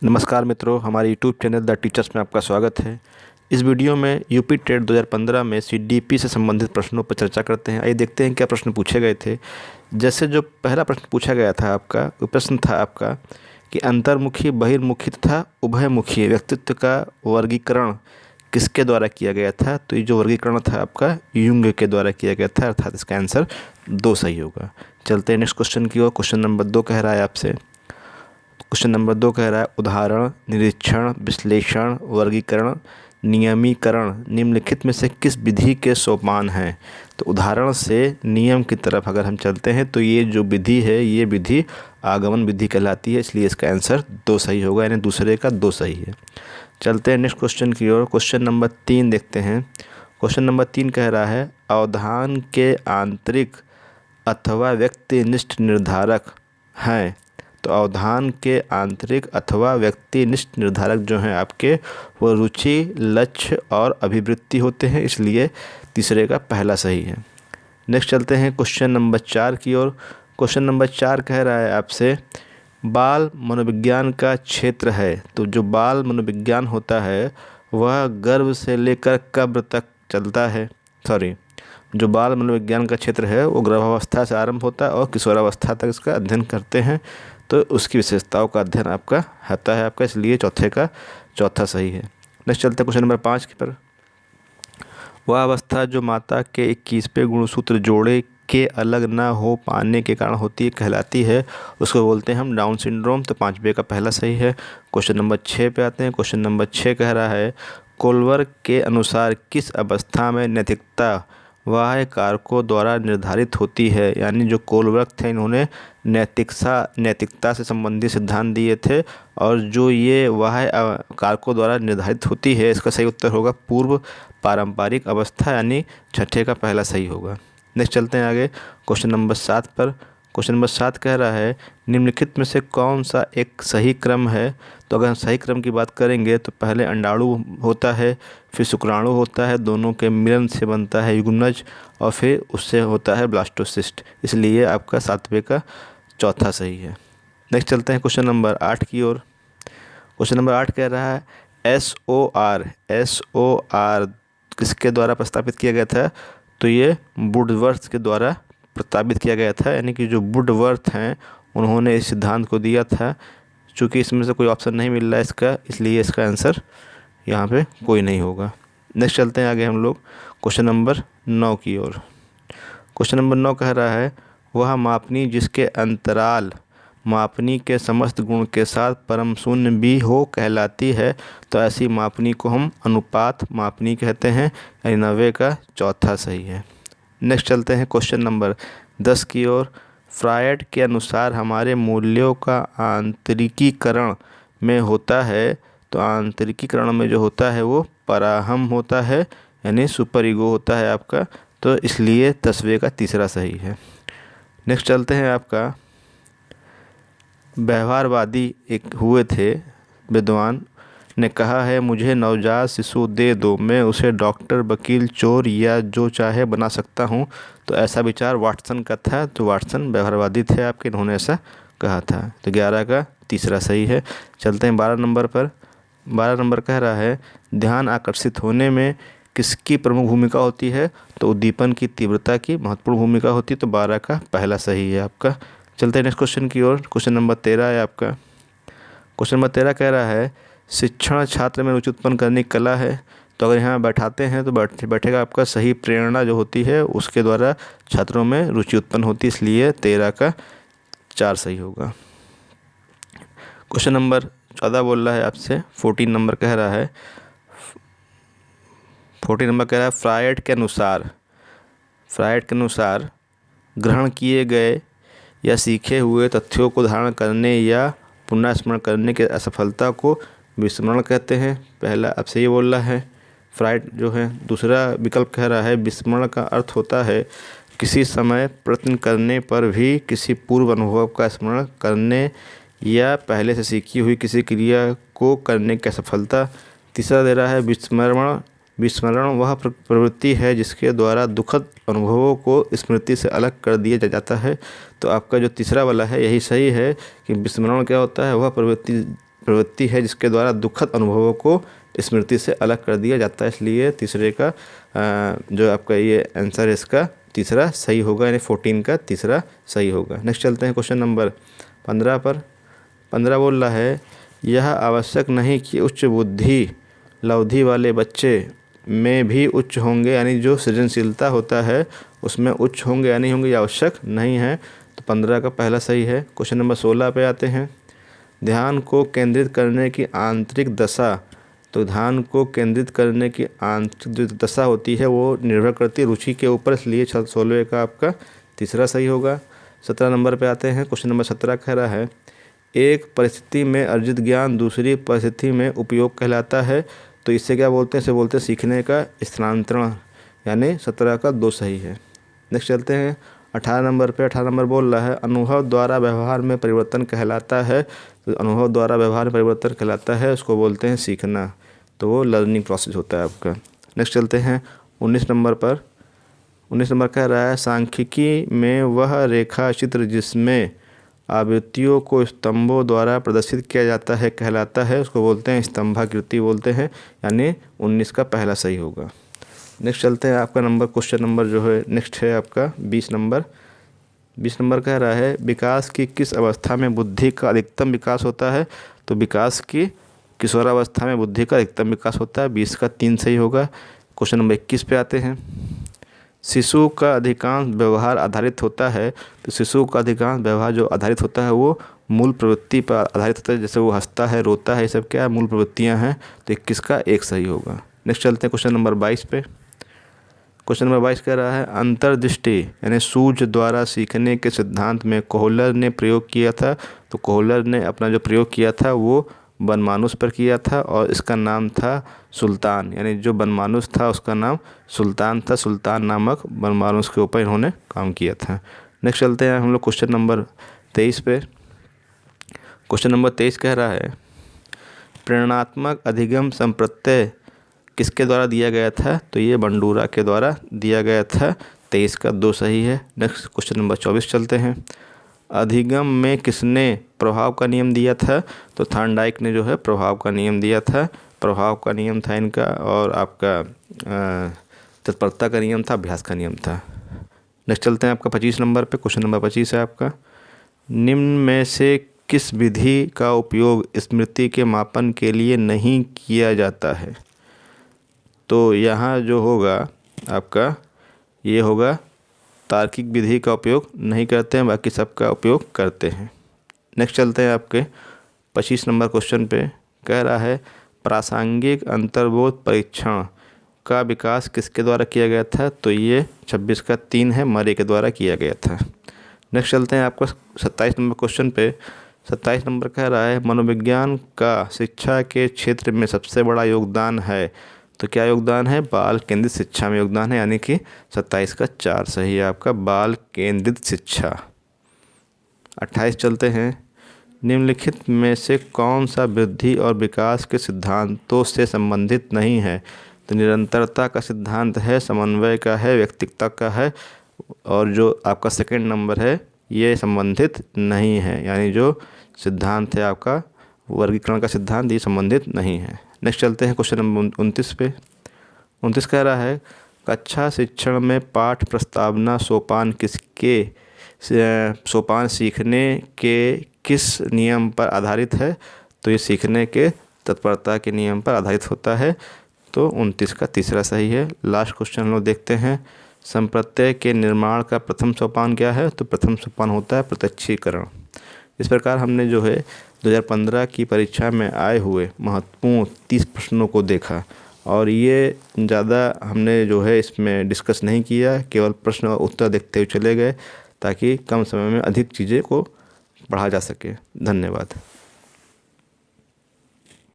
नमस्कार मित्रों, हमारे यूट्यूब चैनल द टीचर्स में आपका स्वागत है। इस वीडियो में यूपी टेट 2015 में सीडीपी से संबंधित प्रश्नों पर चर्चा करते हैं। आइए देखते हैं क्या प्रश्न पूछे गए थे। जैसे जो पहला प्रश्न पूछा गया था आपका, वो प्रश्न था आपका कि अंतर्मुखी, बहिर्मुखी तथा उभयमुखी व्यक्तित्व का वर्गीकरण किसके द्वारा किया गया था। तो ये जो वर्गीकरण था आपका युंग के द्वारा किया गया था, अर्थात इसका आंसर 2 सही होगा। चलते हैं नेक्स्ट क्वेश्चन की ओर। क्वेश्चन नंबर 2 कह रहा है आपसे, क्वेश्चन नंबर 2 कह रहा है उदाहरण, निरीक्षण, विश्लेषण, वर्गीकरण, नियमीकरण निम्नलिखित में से किस विधि के सोपान हैं। तो उदाहरण से नियम की तरफ अगर हम चलते हैं तो ये जो विधि है ये विधि आगमन विधि कहलाती है, इसलिए इसका आंसर 2 सही होगा, यानी दूसरे का 2 सही है। चलते हैं नेक्स्ट क्वेश्चन की ओर। क्वेश्चन नंबर 3 देखते हैं। क्वेश्चन नंबर 3 कह रहा है अवधान के आंतरिक अथवा व्यक्तिनिष्ठ निर्धारक हैं। तो अवधान के आंतरिक अथवा व्यक्तिनिष्ठ निर्धारक जो हैं आपके, वो रुचि, लक्ष्य और अभिवृत्ति होते हैं, इसलिए तीसरे का पहला सही है। नेक्स्ट चलते हैं क्वेश्चन नंबर 4 की ओर। क्वेश्चन नंबर 4 कह रहा है आपसे बाल मनोविज्ञान का क्षेत्र है। तो जो बाल मनोविज्ञान होता है वह गर्भ से लेकर कब्र तक चलता है। जो बाल मनोविज्ञान का क्षेत्र है वो गर्भावस्था से आरंभ होता है और किशोरावस्था तक इसका अध्ययन करते हैं। तो उसकी विशेषताओं का अध्ययन आपका होता है आपका, इसलिए चौथे का चौथा सही है। नेक्स्ट चलते हैं क्वेश्चन नंबर 5 की पर। वह अवस्था जो माता के 21वें गुणसूत्र जोड़े के अलग ना हो पाने के कारण होती है कहलाती है, उसको बोलते हैं हम डाउन सिंड्रोम। तो 5 का पहला सही है। क्वेश्चन नंबर 6 पे आते हैं। क्वेश्चन नंबर 6 कह रहा है कोलवर्ग के अनुसार किस अवस्था में नैतिकता वाह्य कारकों द्वारा निर्धारित होती है। यानी जो कोलवर्ग थे इन्होंने नैतिकता से संबंधित सिद्धांत दिए थे, और जो ये वाह्य कारकों द्वारा निर्धारित होती है, इसका सही उत्तर होगा पूर्व पारंपरिक अवस्था, यानी छठे का पहला सही होगा। नेक्स्ट चलते हैं आगे क्वेश्चन नंबर 7 पर। क्वेश्चन नंबर 7 कह रहा है निम्नलिखित में से कौन सा एक सही क्रम है। तो अगर हम सही क्रम की बात करेंगे तो पहले अंडाणु होता है, फिर शुक्राणु होता है, दोनों के मिलन से बनता है युग्मनज, और फिर उससे होता है ब्लास्टोसिस्ट, इसलिए आपका 7वें का चौथा सही है। नेक्स्ट चलते हैं क्वेश्चन नंबर 8 की ओर। क्वेश्चन नंबर 8 कह रहा है SOR किसके द्वारा प्रस्तावित किया गया था। तो ये वुडवर्थ के द्वारा प्रस्तावित किया गया था, यानी कि जो वुडवर्थ हैं उन्होंने इस सिद्धांत को दिया था। चूँकि इसमें से कोई ऑप्शन नहीं मिल रहा है इसका, इसलिए इसका आंसर यहाँ पे कोई नहीं होगा। नेक्स्ट चलते हैं आगे हम लोग क्वेश्चन नंबर 9 की ओर। क्वेश्चन नंबर 9 कह रहा है वह मापनी जिसके अंतराल मापनी के समस्त गुण के साथ परम शून्य भी हो कहलाती है। तो ऐसी मापनी को हम अनुपात मापनी कहते हैं, यानी 90 का चौथा सही है। नेक्स्ट चलते हैं क्वेश्चन नंबर 10 की ओर। फ्रायड के अनुसार हमारे मूल्यों का आंतरिकीकरण में होता है। तो आंतरिकीकरण में जो होता है वो पराहम होता है, यानी सुपर ईगो होता है आपका, तो इसलिए 10वें का तीसरा सही है। नेक्स्ट चलते हैं आपका व्यवहारवादी एक हुए थे विद्वान ने कहा है मुझे नवजात शिशु दे दो, मैं उसे डॉक्टर, वकील, चोर या जो चाहे बना सकता हूँ। तो ऐसा विचार वाटसन का था। तो वाटसन व्यवहारवादी थे आपके, इन्होंने ऐसा कहा था। तो 11 का तीसरा सही है। चलते हैं 12 नंबर पर। 12 नंबर कह रहा है ध्यान आकर्षित होने में किसकी प्रमुख भूमिका होती है। तो उद्दीपन की तीव्रता की महत्वपूर्ण भूमिका होती है। तो 12 का पहला सही है आपका। चलते हैं नेक्स्ट क्वेश्चन की ओर। क्वेश्चन नंबर 13 है आपका। क्वेश्चन नंबर 13 कह रहा है शिक्षण छात्र में रुचि उत्पन्न करने की कला है। तो अगर यहाँ बैठाते हैं तो बैठेगा आपका सही प्रेरणा जो होती है उसके द्वारा छात्रों में रुचि उत्पन्न होती है, इसलिए 13 का 4 सही होगा। क्वेश्चन नंबर 14 बोल रहा है आपसे। 14 नंबर कह रहा है फ्रायड के अनुसार ग्रहण किए गए या सीखे हुए तथ्यों को धारण करने या पुनः स्मरण करने की असफलता को विस्मरण कहते हैं। पहला आपसे ये बोल रहा है फ्रायड जो है। दूसरा विकल्प कह रहा है विस्मरण का अर्थ होता है किसी समय प्रयत्न करने पर भी किसी पूर्व अनुभव का स्मरण करने या पहले से सीखी हुई किसी क्रिया को करने की असफलता। तीसरा दे रहा है विस्मरण वह प्रवृत्ति है जिसके द्वारा दुखद अनुभवों को स्मृति से अलग कर दिया जाता है। तो आपका जो तीसरा वाला है यही सही है कि विस्मरण क्या होता है, वह प्रवृत्ति प्रवृत्ति है जिसके द्वारा दुखद अनुभवों को स्मृति से अलग कर दिया जाता है। इसलिए तीसरे का जो आपका ये आंसर है इसका तीसरा सही होगा, यानी 14 का तीसरा सही होगा। नेक्स्ट चलते हैं क्वेश्चन नंबर 15 पर। 15 बोल रहा है, यह आवश्यक नहीं कि उच्च बुद्धि लब्धि वाले बच्चे में भी उच्च होंगे, यानी जो सृजनशीलता होता है उसमें उच्च होंगे या नहीं होंगे, ये आवश्यक नहीं है। तो 15 का पहला सही है। क्वेश्चन नंबर 16 पे आते हैं। ध्यान को केंद्रित करने की आंतरिक दशा, तो ध्यान को केंद्रित करने की आंतरिक जो दशा होती है वो निर्भर करती है रुचि के ऊपर, इसलिए 16 का आपका तीसरा सही होगा। 17 नंबर पे आते हैं। क्वेश्चन नंबर 17 कह रहा है, एक परिस्थिति में अर्जित ज्ञान दूसरी परिस्थिति में उपयोग कहलाता है, तो इससे क्या बोलते हैं, इसे बोलते हैं सीखने का स्थानांतरण, यानी 17 का 2 सही है। नेक्स्ट चलते हैं 18 नंबर पे। 18 नंबर बोल रहा है, अनुभव द्वारा व्यवहार में परिवर्तन कहलाता है, तो अनुभव द्वारा व्यवहार में परिवर्तन कहलाता है, उसको बोलते हैं सीखना, तो वो लर्निंग प्रोसेस होता है आपका। नेक्स्ट चलते हैं 19 नंबर पर। 19 नंबर कह रहा है, सांख्यिकी में वह रेखा चित्र जिसमें आवृत्तियों को स्तंभों द्वारा प्रदर्शित किया जाता है कहलाता है, उसको बोलते हैं स्तंभाकृति बोलते हैं, यानी 19 का पहला सही होगा। नेक्स्ट चलते हैं आपका नंबर क्वेश्चन नंबर जो है नेक्स्ट है आपका 20 नंबर। 20 नंबर कह रहा है, विकास की किस अवस्था में बुद्धि का अधिकतम विकास होता है, तो विकास की किशोरावस्था में बुद्धि का अधिकतम विकास होता है, 20 का 3 सही होगा। क्वेश्चन नंबर 21 पे आते हैं। शिशु का अधिकांश व्यवहार आधारित होता है, तो शिशु का अधिकांश व्यवहार जो आधारित होता है वो मूल प्रवृत्ति पर आधारित होता है, जैसे वो हंसता है, रोता है, ये सब क्या मूल प्रवृत्तियां हैं, तो 21 का 1 सही होगा। नेक्स्ट चलते हैं क्वेश्चन नंबर 22 पे। क्वेश्चन नंबर 22 कह रहा है, अंतर्दृष्टि यानी सूझ द्वारा सीखने के सिद्धांत में कोहलर ने प्रयोग किया था, तो कोहलर ने अपना जो प्रयोग किया था वो बनमानुस पर किया था और इसका नाम था सुल्तान, यानी जो बनमानुस था उसका नाम सुल्तान था, सुल्तान नामक बनमानुस के ऊपर इन्होंने काम किया था। नेक्स्ट चलते हैं हम लोग क्वेश्चन नंबर 23 पे। क्वेश्चन नंबर 23 कह रहा है, प्रेरणात्मक अधिगम संप्रत्यय किसके द्वारा दिया गया था, तो ये बंडूरा के द्वारा दिया गया था, 23 का 2 सही है। नेक्स्ट क्वेश्चन नंबर 24 चलते हैं। अधिगम में किसने प्रभाव का नियम दिया था, तो थॉर्नडाइक ने जो है प्रभाव का नियम दिया था, प्रभाव का नियम था इनका, और आपका तत्परता का नियम था, अभ्यास का नियम था। नेक्स्ट चलते हैं आपका 25 नंबर पे। क्वेश्चन नंबर 25 है आपका, निम्न में से किस विधि का उपयोग स्मृति के मापन के लिए नहीं किया जाता है, तो यहाँ जो होगा आपका ये होगा तार्किक विधि का उपयोग नहीं करते हैं, बाकी सबका उपयोग करते हैं। नेक्स्ट चलते हैं आपके 25 नंबर क्वेश्चन पे। कह रहा है, प्रासंगिक अंतर्बोध परीक्षण का विकास किसके द्वारा किया गया था, तो ये 26 का 3 है, मरे के द्वारा किया गया था। नेक्स्ट चलते हैं आपका 27 नंबर क्वेश्चन पे। 27 नंबर कह रहा है, मनोविज्ञान का शिक्षा के क्षेत्र में सबसे बड़ा योगदान है, तो क्या योगदान है, बाल केंद्रित शिक्षा में योगदान है, यानी कि 27 का 4 सही है आपका, बाल केंद्रित शिक्षा। 28 चलते हैं, निम्नलिखित में से कौन सा वृद्धि और विकास के सिद्धांतों से संबंधित नहीं है, तो निरंतरता का सिद्धांत है, समन्वय का है, व्यक्तिगता का है, और जो आपका सेकंड नंबर है ये संबंधित नहीं है, यानी जो सिद्धांत है आपका वर्गीकरण का सिद्धांत ये संबंधित नहीं है। नेक्स्ट चलते हैं क्वेश्चन नंबर 29 पे। 29 कह रहा है, कक्षा शिक्षण में पाठ प्रस्तावना सोपान सोपान सीखने के किस नियम पर आधारित है, तो ये सीखने के तत्परता के नियम पर आधारित होता है, तो 29 का तीसरा सही है। लास्ट क्वेश्चन हम लोग देखते हैं, संप्रत्यय के निर्माण का प्रथम सोपान क्या है, तो प्रथम सोपान होता है प्रत्यक्षीकरण। इस प्रकार हमने जो है 2015 की परीक्षा में आए हुए महत्वपूर्ण 30 प्रश्नों को देखा, और ये ज़्यादा हमने जो है इसमें डिस्कस नहीं किया, केवल प्रश्न और उत्तर देखते हुए चले गए, ताकि कम समय में अधिक चीज़ें को पढ़ा जा सके। धन्यवाद।